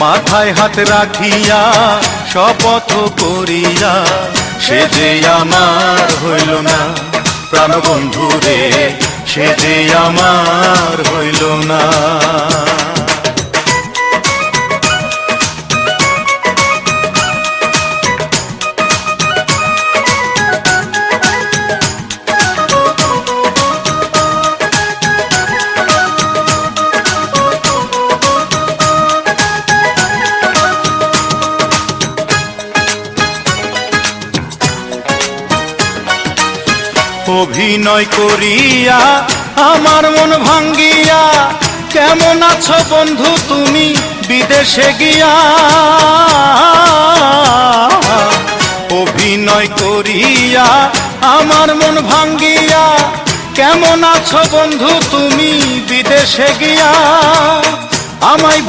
মাথায় হাত রাখিয়া শপথ করিয়া সে যে আমার হইল না প্রাণবন্ধু রে, সে যে আমার হইল না। অভিনয় করিয়া আমার মন ভাঙ্গিয়া কেমন আছো বন্ধু তুমি বিদেশে গিয়া। অভিনয় করিয়া আমার মন ভাঙ্গিয়া কেমন আছো বন্ধু তুমি বিদেশে গিয়া। আমায়